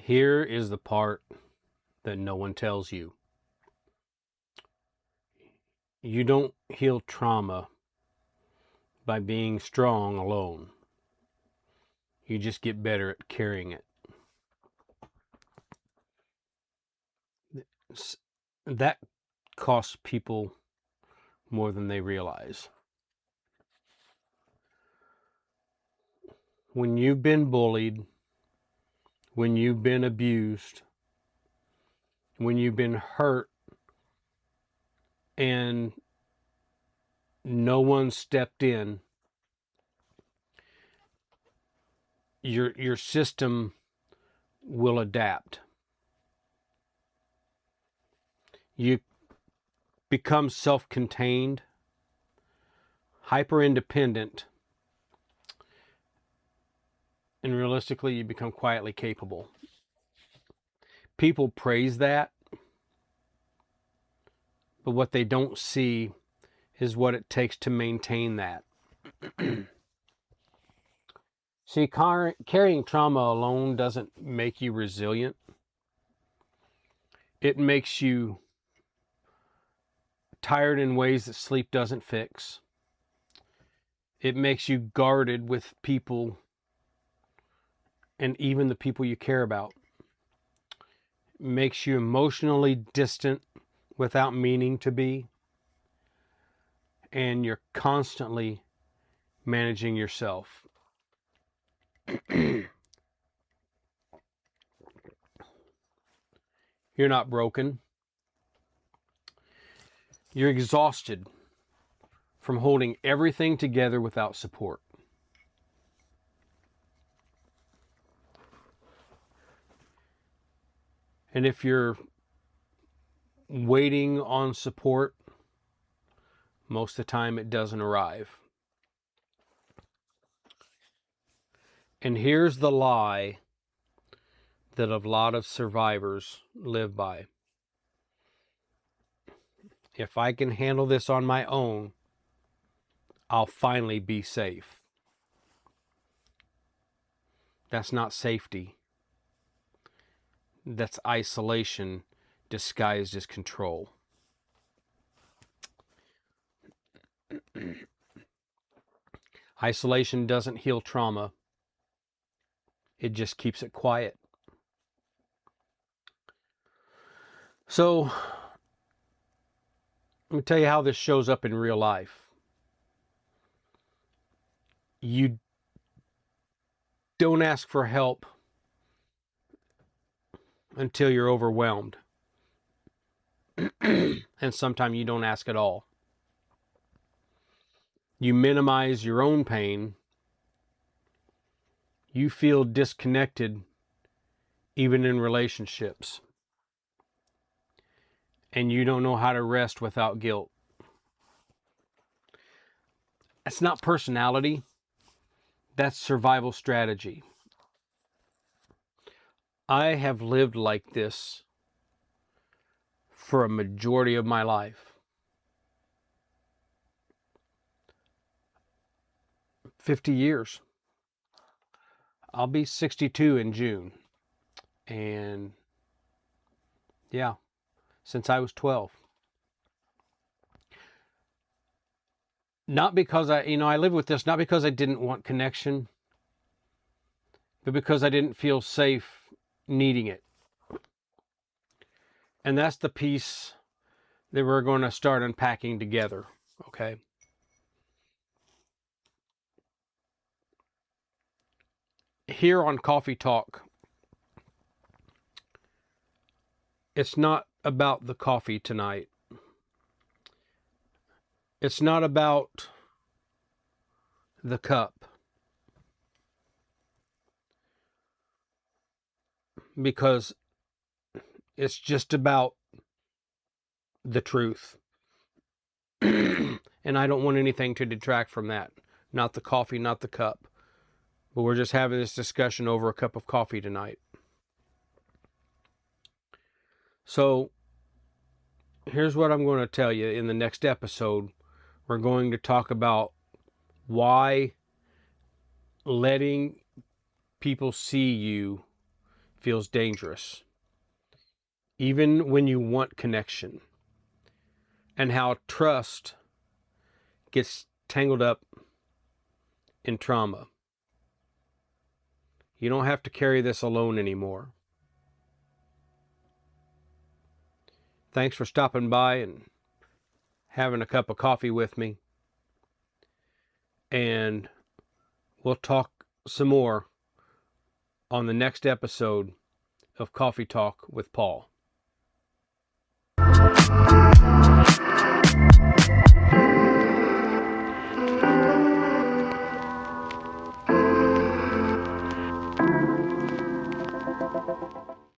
Here is the part that no one tells you. You don't heal trauma by being strong alone. You just get better at carrying it. That costs people more than they realize. When you've been bullied, when you've been abused, when you've been hurt, and no one stepped in, your system will adapt. You become self-contained, hyper-independent, and realistically, you become quietly capable. People praise that, but what they don't see is what it takes to maintain that. See, carrying trauma alone doesn't make you resilient. It makes you tired in ways that sleep doesn't fix. It makes you guarded with people, and even the people you care about. It makes you emotionally distant without meaning to be. And you're constantly managing yourself. You're not broken. You're exhausted from holding everything together without support. And if you're waiting on support, most of the time it doesn't arrive. And here's the lie that a lot of survivors live by. If I can handle this on my own, I'll finally be safe. That's not safety. That's isolation disguised as control. Isolation doesn't heal trauma. It just keeps it quiet. So, let me tell you how this shows up in real life. You don't ask for help until you're overwhelmed. And sometimes you don't ask at all. You minimize your own pain. You feel disconnected even in relationships. And you don't know how to rest without guilt. That's not personality. That's survival strategy. I have lived like this for a majority of my life. 50 years. I'll be 62 in June. And yeah, since I was 12. Not because I live with this, not because I didn't want connection, but because I didn't feel safe needing it. And that's the piece that we're going to start unpacking together, okay? Here on Coffee Talk, it's not about the coffee tonight. It's not about the cup. Because it's just about the truth. And I don't want anything to detract from that. Not the coffee, not the cup. But we're just having this discussion over a cup of coffee tonight. So, here's what I'm going to tell you in the next episode. We're going to talk about why letting people see you feels dangerous, even when you want connection, and how trust gets tangled up in trauma. You don't have to carry this alone anymore. Thanks for stopping by and having a cup of coffee with me. And we'll talk some more on the next episode of Coffee Talk with Paul.